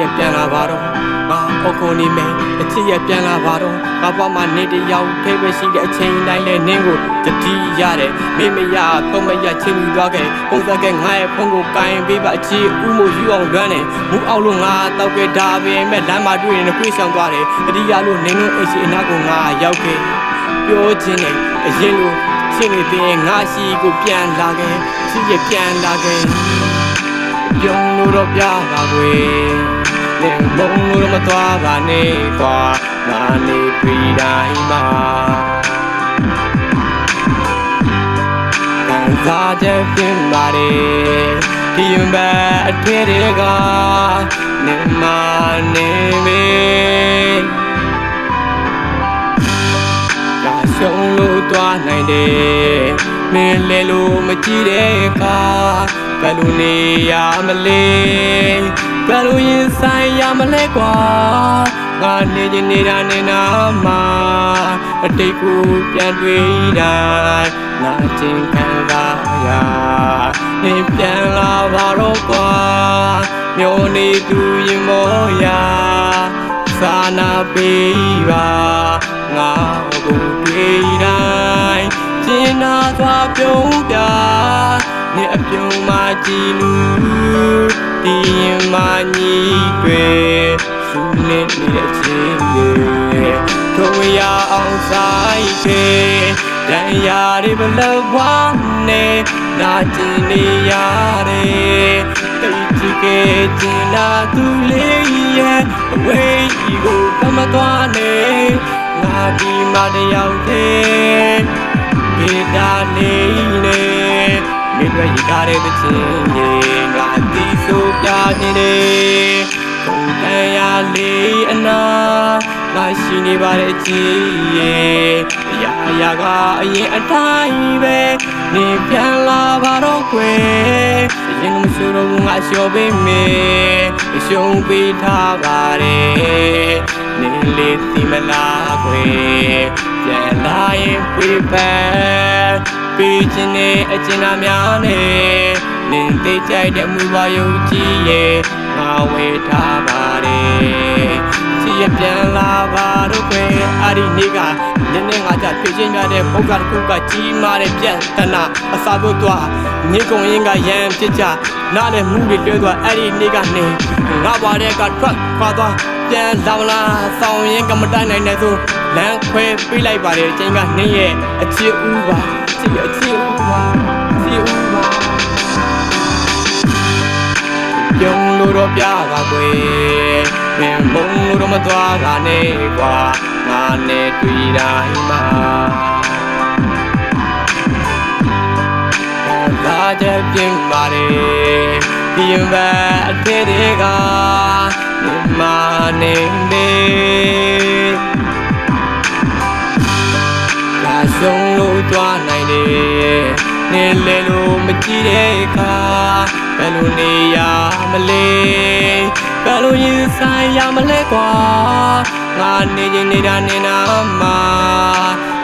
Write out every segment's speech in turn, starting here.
ရပြန်လာပါတော့ငါအော်ခေါ်နေမယ်အချစ်ရပြန်လာပါတော့ငါဘဝမှာနေတယောက်ထိပဲရှိတဲ့အချိန်တိုင်းလဲနင်းကိုတတိရတယ်မေမရဖုံးမရချင်းလူသွားခဲ့ပုံစံကငါရဲ့ဖုံးကိုကိုင်ပေးပါအချစ်ဥမို့ယူအောင်လွမ်းနေမူအောက်လို့ငါတောက်ခဲ့ဒါပဲမဲ့လမ်းမှာတွေ့ရင်ခွေးဆောင်သွားတယ်အဒီရလို့နင်းလို့အိတ်ရှိအနာကိုငါရောက်ခဲ့ပြောခြင်းနဲ့အရင်လိုချင်းနေတဲ့ငါရှိကိုပြန်လာခဲ့ချစ်ရပြန်လာခဲ့ပြုံးလို့တော့ပြပါကွယ်နေမုံလို့မသွားပါနဲ့ကွာငါနေပြီးတိုင်းမှာခံစားချက်ပြင်ပါတယ်ဒီမဲ့အထည်တွေကနေမနေမေဒါရှုံးလို့သွားနိုင်တယ်မင်းလေလို့မကြည့်တဲ့အခါဘယ်လိုနေရမလဲဘယ်လိုရင်ဆိုင်ရမလဲကွာငါနေချင်နေတာနေနာမှာအတိတ်ကိုပြန်တွေ့တိုင်းငါချင်းခံစားရနေပြန်လာပါတော့ကွာမျိုးနေသူရင်မောရာစာနာပေးပါငါကိုတွေ့တိုင်းကျင်နာသွားပြုံးပြနေအပြုံးမှကြည်လူဒီရင်မှညီတွေစုနေနေတဲ့ချင်းတွေတို့ရအောင်ဆိုင်ခေတန်ရာတွေဘလောက်ဝမ်းနေနာကျင်နေရတယ်တိတ်ကြည့်ခဲ့ကျင်လာသူလေးရဲ့အဝေးကြီးကိုကမသွားနဲ့ငါဒီမှာတယောက်တည်းဒေတာနေနေမိဘရကားတဲ့ချင်းကြီးငါတီးဆိုပြနေတယ်ခုန်တရားလေးအနာငါရှိနေပါတဲ့ကြည်ရဲ့အရာကအရင်အတိုင်းပဲနေပြန်လာပါတော့ကွယ်ရင်မဆိုးတော့ငါလျှော်ပေးမယ်အရှုံးပေးထားပါတယ်နေလေးသိမလားကွယ်ပြန်လာရင်ပြပန်းပေးခြင်းနဲ့အကျဉ်းသားများနဲ့နင်သိကြိုက်တဲ့မူပါယုံကြည်ရဲ့ငါဝေထားပါတယ်ချစ်ရပြန်လာပါတော့ကွယ်အဲ့ဒီနေ့ကနည်းနည်းငါကြဖြစ်ချင်းများတဲ့ဘုတ်ကတစ်ခုကကြီးမားတဲ့ပြန်တနာအစာဖို့သွားညင်ကုန်ရင်ကရန်ဖြစ်ကြနားနဲ့မှုတွေတွဲသွားအဲ့ဒီနေ့ကနေငါပါတဲ့ကထွက်ခွာသွားပြန်လာလာဆောင်ရင်ကမတိုင်နိုင်တဲ့ဆိုလမ်းခွဲပေးလိုက်ပါတယ်အချိန်ကနင်းရဲ့အချစ်ဦးပါချစ်ရအချစ်ဦးပါချစ်ဦးပါပြုံးလို့တော့ပြပါကွယ်မင်းမုံလို့တော့မသွားပါနဲ့ကွာငါနဲ့တွေ့တိုင်းမှာသာချက်ပြင်ပါတယ်ဒီမဲ့အထည်တွေကမနေမေလာဆုံးလို့သွားနိုင်တယ်နေလေလို့မကြည့်တဲ့အခါဘယ်လိုနေရမလဲဘယ်လိုရင်ဆိုင်ရမလဲကွာငါနေချင်နေတာနေနာမှာ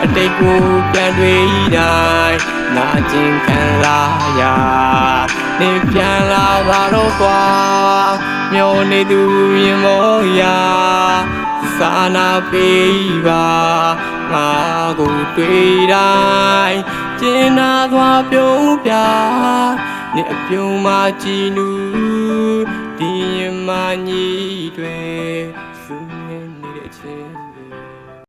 အတိတ်ကိုပြန်တွေ့တိုင်းငါချင်းခံလာရနေပြန်လာပါတော့ကွာမျိုးနေသူရင်မောရာစာနာပေးပါငါကိုတွေ့တိုင်းကျင်နာသွားပြုံးပြနေအပြုံးမှကြည်နူဒီရင်မှညီတွေစုနေနေတဲ့ချင်း